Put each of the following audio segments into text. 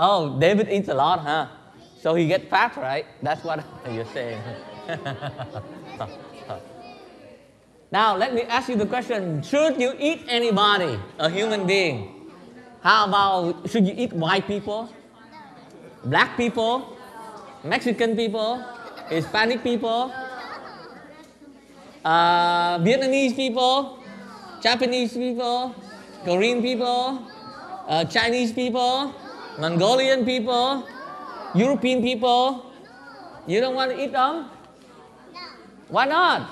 Oh, David eats a lot, huh? So he gets fat, right? That's what you're saying. Now, let me ask you the question. Should you eat anybody, a human being? How about, should you eat white people, black people, Mexican people, Hispanic people, Vietnamese people, Japanese people, Korean people, Chinese people, Mongolian people, European people? You don't want to eat them? Why not?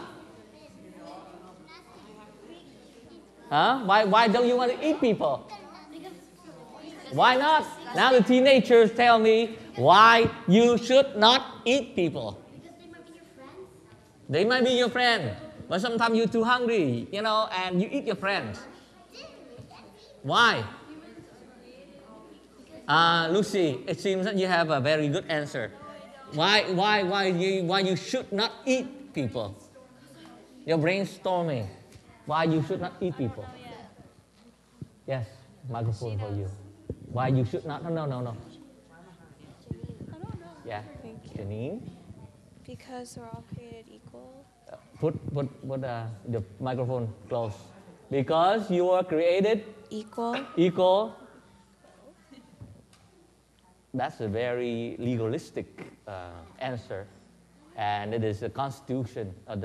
Huh? Why don't you want to eat people? Why not? Now the teenagers tell me why you should not eat people. They might be your friend, but sometimes you're too hungry, you know, and you eat your friends. Why? Lucy, it seems that you have a very good answer. Why you should not eat people? You're brainstorming. Why you should not eat people? Yes, microphone for you. Why you should not? No. I don't know. Yeah. Thank you. Janine? Because we're all created equal. Put the microphone close. Because you are created equal. That's a very legalistic answer, and it is the Constitution of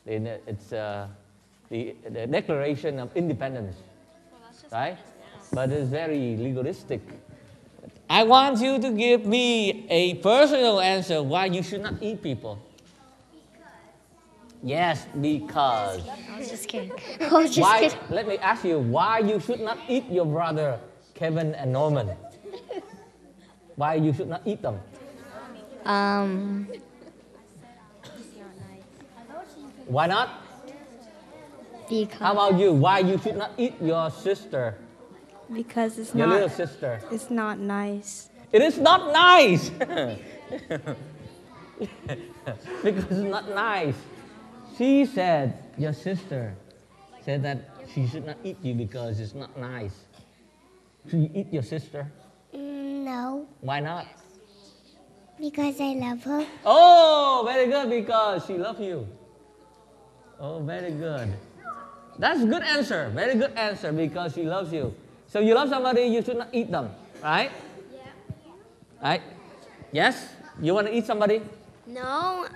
it's the Declaration of Independence, right? But it's very legalistic. I want you to give me a personal answer why you should not eat people. Yes, because. I was just kidding. Kidding. Let me ask you, why you should not eat your brother Kevin and Norman? Why you should not eat them? Why not? Because. How about you? Why you should not eat your sister? Because it's your not. Your little sister. It's not nice. It is not nice. Because it's not nice. She said, your sister said that she should not eat you because it's not nice. Should you eat your sister? No. Why not? Because I love her. Oh, very good, because she loves you. Oh, very good. That's a good answer. Very good answer, because she loves you. So you love somebody, you should not eat them, right? Yeah. Right? Yes? You want to eat somebody? No.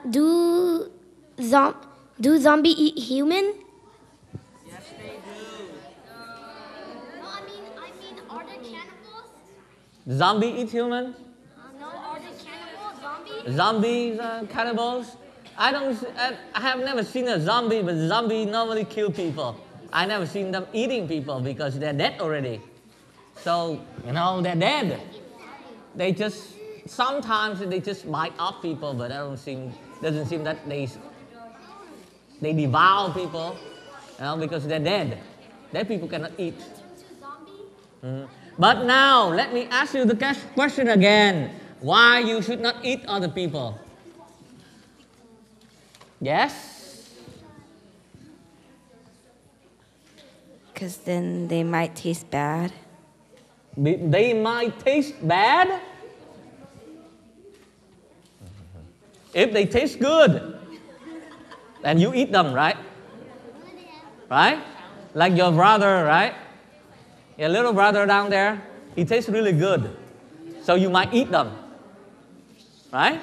Do zombie eat human? Yes, they do. No, I mean, are there cannibals? Zombie eat human? No, are there cannibals? Zombies, cannibals? I have never seen a zombie, but zombies normally kill people. I never seen them eating people because they're dead already. So, they're dead. Sometimes they just bite off people, but doesn't seem that they devour people, because they're dead. Dead people cannot eat. Mm-hmm. But now, let me ask you the question again. Why you should not eat other people? Yes? Because then they might taste bad. They might taste bad? If they taste good, then you eat them, right? Right? Like your brother, right? Your little brother down there, he tastes really good. So you might eat them. Right?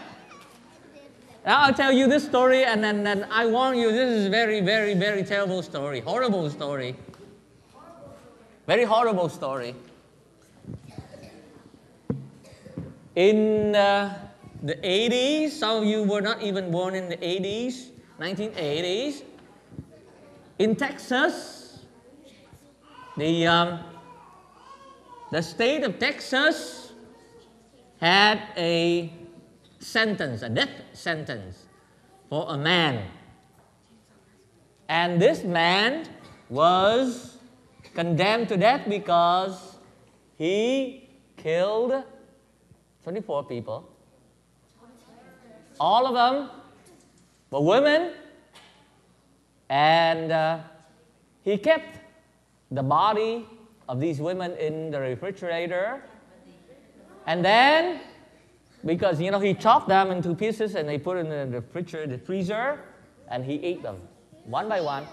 Now I'll tell you this story, and then I warn you, this is a very, very, very terrible story. Horrible story. Very horrible story. In the 80s, some of you were not even born in the 80s, 1980s. In Texas, the state of Texas had a death sentence for a man. And this man was condemned to death because he killed 24 people. All of them were women, and he kept the body of these women in the refrigerator. And then, because, he chopped them into pieces and they put in the refrigerator, the freezer, and he ate them one by one.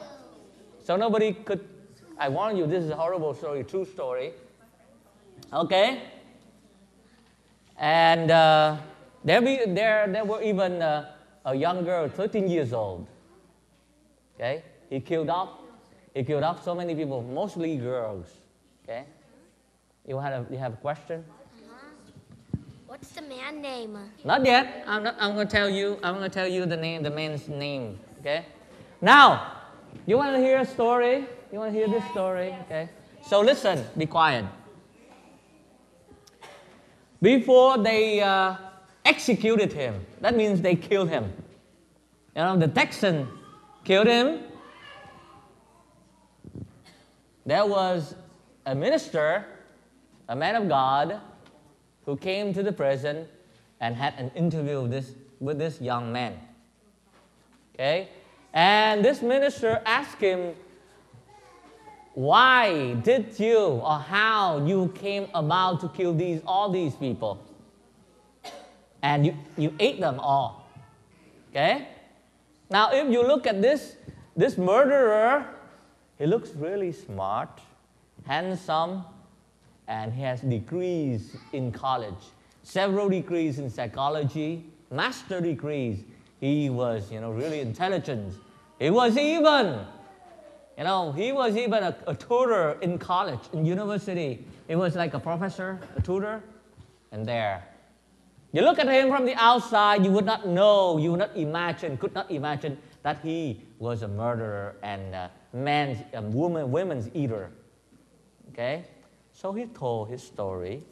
So nobody could, I warn you, this is a horrible story, true story. Okay? And there were even a young girl, 13 years old. Okay? He killed off so many people, mostly girls. Okay? You have a question? What's the man's name? Not yet. I'm going to tell you. I'm going to tell you the man's name. Okay? Now, you want to hear a story? You want to hear this story? Okay? So listen. Be quiet. Before they executed him, that means they killed him. The Texan killed him. There was a minister, a man of God, who came to the prison and had an interview with this young man. Okay? And this minister asked him, why did you, or how you came about to kill all these people? And you ate them all. Okay? Now, if you look at this murderer, he looks really smart, handsome, and he has degrees in college, several degrees in psychology, master degrees. He was, really intelligent. He was even a tutor in college, in university. He was like a professor, a tutor, and there. You look at him from the outside, you would not know, you would not imagine, could not imagine that he was a murderer and women's eater. Okay? So he told his story.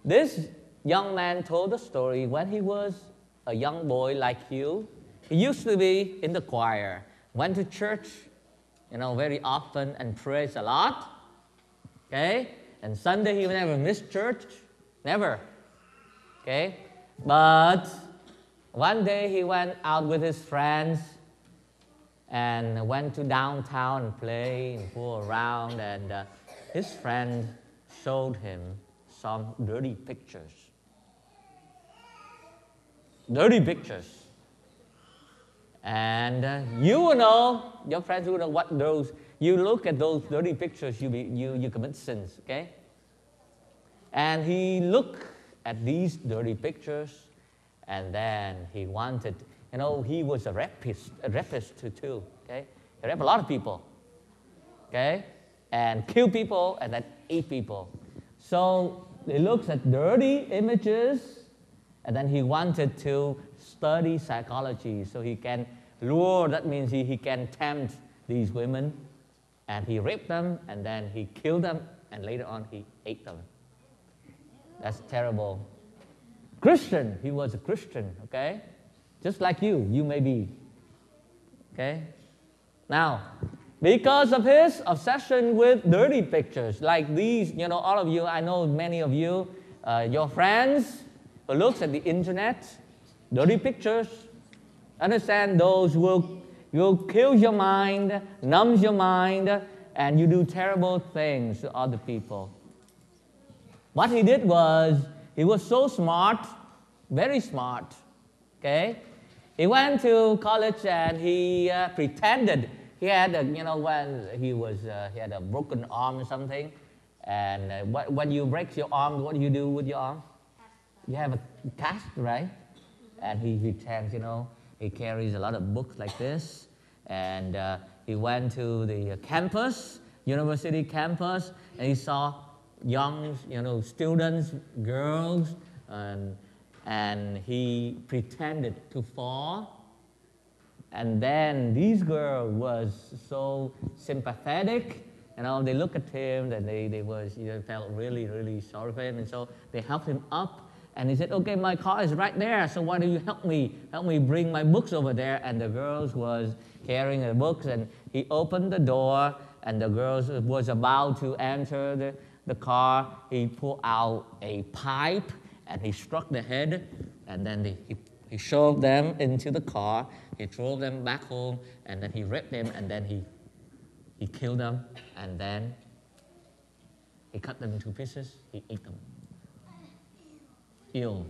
This young man told the story when he was a young boy like you. He used to be in the choir, went to church, very often and prays a lot. Okay? And Sunday he never missed church. Never. Okay? But one day he went out with his friends and went to downtown and play and fool around, and his friend showed him some dirty pictures. Dirty pictures. And you will know, your friends will know what those, you look at those dirty pictures, you commit sins, okay? And he looked at these dirty pictures, and then he wanted, he was a rapist too, okay? He raped a lot of people, okay? And killed people, and then ate people. So he looks at dirty images, and then he wanted to study psychology so he can lure, that means he can tempt these women, and he raped them, and then he killed them, and later on he ate them. That's terrible. Christian, he was a Christian, okay? Just like you may be, okay? Now, because of his obsession with dirty pictures, like these, all of you, I know many of you, your friends who looks at the internet, dirty pictures, understand those will kill your mind, numbs your mind, and you do terrible things to other people. What he did was, he was so smart, very smart, okay? He went to college and he pretended he had when he had a broken arm or something, and when you break your arm, what do you do with your arm? You have a cast, right? And he pretends, he carries a lot of books like this, and he went to the campus, university campus, and he saw young, students, girls, and he pretended to fall. And then these girls was so sympathetic, they look at him, and they felt really, really sorry for him, and so they helped him up. And he said, okay, my car is right there, so why don't you help me bring my books over there? And the girls was carrying the books, and he opened the door, and the girls was about to enter the car. He pulled out a pipe, and he struck the head, and then he shoved them into the car. He drove them back home, and then he raped them, and then he killed them, And then he cut them into pieces, he ate them. Ew.